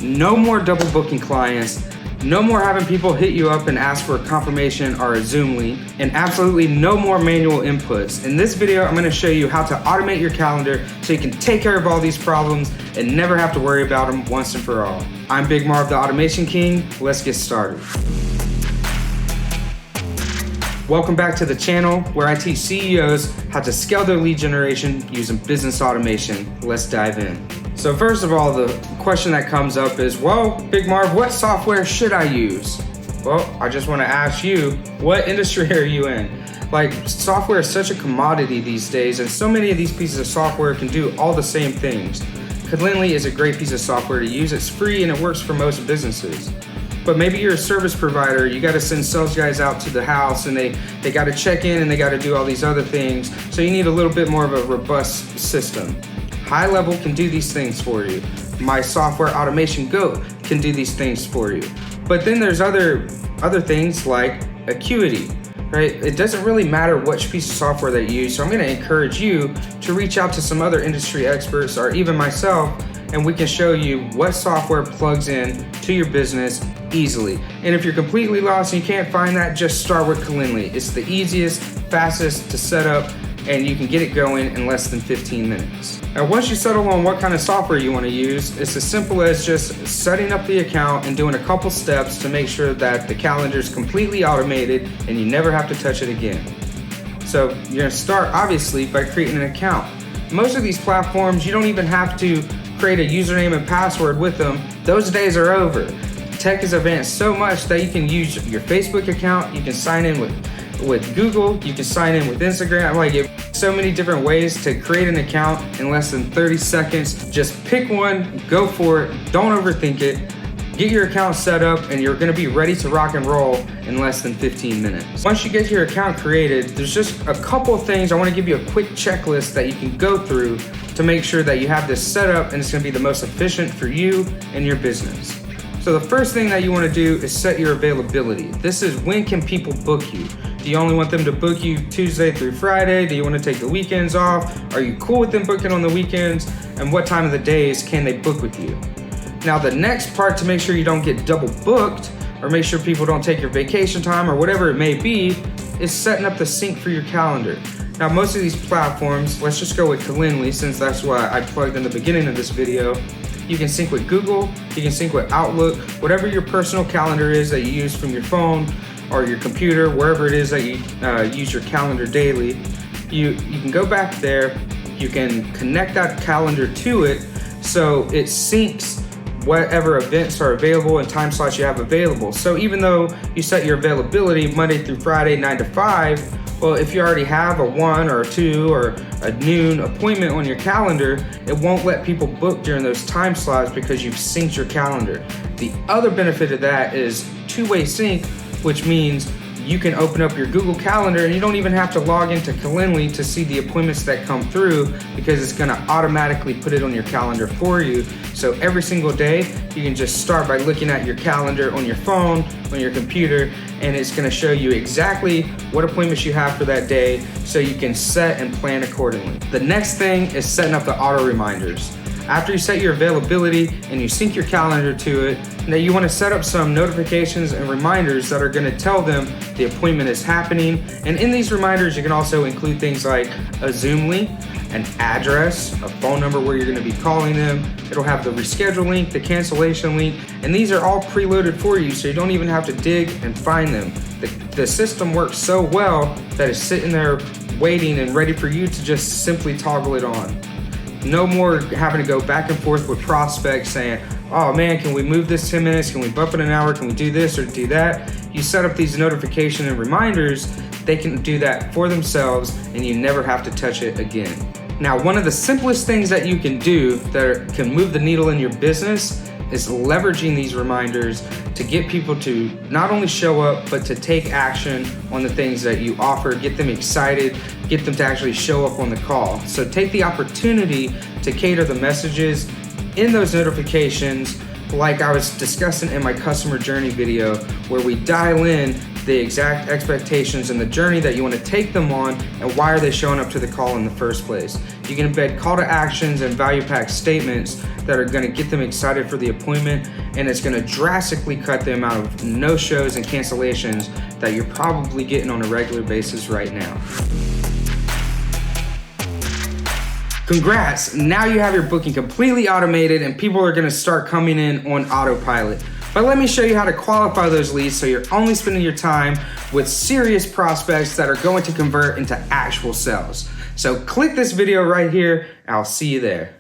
No more double booking clients. No more having people hit you up and ask for a confirmation or a Zoom link, and absolutely no more manual inputs. In this video, I'm gonna show you how to automate your calendar so you can take care of all these problems and never have to worry about them once and for all. I'm Big Marv, the Automation King. Let's get started. Welcome back to the channel where I teach CEOs how to scale their lead generation using business automation. Let's dive in. So first of all, the question that comes up is, well, Big Marv, what software should I use? Well, I just want to ask you, what industry are you in? Like, software is such a commodity these days, and so many of these pieces of software can do all the same things. Calendly is a great piece of software to use. It's free and it works for most businesses. But maybe you're a service provider, you gotta send sales guys out to the house and they gotta check in and they gotta do all these other things. So you need a little bit more of a robust system. High Level can do these things for you. My software automation goat can do these things for you. But then there's other things like Acuity, right? It doesn't really matter which piece of software that you use. So I'm gonna encourage you to reach out to some other industry experts or even myself, and we can show you what software plugs in to your business easily. And if you're completely lost and you can't find that, just start with Calendly. It's the easiest, fastest to set up, and you can get it going in less than 15 minutes. Now, once you settle on what kind of software you want to use, it's as simple as just setting up the account and doing a couple steps to make sure that the calendar is completely automated and you never have to touch it again. So you're gonna start, obviously, by creating an account. Most of these platforms, you don't even have to create a username and password with them. Those days are over. Tech has advanced so much that you can use your Facebook account, you can sign in with Google, you can sign in with Instagram, so many different ways to create an account in less than 30 seconds. Just pick one, go for it, don't overthink it, get your account set up, and you're gonna be ready to rock and roll in less than 15 minutes. Once you get your account created, there's just a couple of things. I wanna give you a quick checklist that you can go through to make sure that you have this set up and it's gonna be the most efficient for you and your business. So the first thing that you want to do is set your availability. This is when can people book you? Do you only want them to book you Tuesday through Friday? Do you want to take the weekends off? Are you cool with them booking on the weekends? And what time of the days can they book with you? Now the next part to make sure you don't get double booked or make sure people don't take your vacation time or whatever it may be is setting up the sync for your calendar. Now most of these platforms, let's just go with Calendly since that's why I plugged in the beginning of this video. You can sync with Google, you can sync with Outlook, whatever your personal calendar is that you use from your phone or your computer, wherever it is that you use your calendar daily. You can go back there, you can connect that calendar to it so it syncs whatever events are available and time slots you have available. So even though you set your availability Monday through Friday, 9 to 5, well, if you already have a 1 or a 2 or a noon appointment on your calendar, it won't let people book during those time slots because you've synced your calendar. The other benefit of that is two-way sync, which means you can open up your Google Calendar and you don't even have to log into Calendly to see the appointments that come through because it's gonna automatically put it on your calendar for you. So every single day, you can just start by looking at your calendar on your phone, on your computer, and it's gonna show you exactly what appointments you have for that day so you can set and plan accordingly. The next thing is setting up the auto reminders. After you set your availability and you sync your calendar to it, now you want to set up some notifications and reminders that are going to tell them the appointment is happening. And in these reminders, you can also include things like a Zoom link, an address, a phone number where you're going to be calling them. It'll have the reschedule link, the cancellation link, and these are all preloaded for you, so you don't even have to dig and find them. The system works so well that it's sitting there waiting and ready for you to just simply toggle it on. No more having to go back and forth with prospects saying, oh man, can we move this 10 minutes? Can we bump it an hour? Can we do this or do that? You set up these notification and reminders, they can do that for themselves and you never have to touch it again. Now, one of the simplest things that you can do that can move the needle in your business is leveraging these reminders to get people to not only show up, but to take action on the things that you offer, get them excited, get them to actually show up on the call. So take the opportunity to cater the messages in those notifications like I was discussing in my customer journey video, where we dial in the exact expectations and the journey that you want to take them on, and why are they showing up to the call in the first place. You can embed call to actions and value-packed statements that are going to get them excited for the appointment, and it's going to drastically cut the amount of no-shows and cancellations that you're probably getting on a regular basis right now. Congrats, now you have your booking completely automated and people are gonna start coming in on autopilot. But let me show you how to qualify those leads so you're only spending your time with serious prospects that are going to convert into actual sales. So click this video right here, I'll see you there.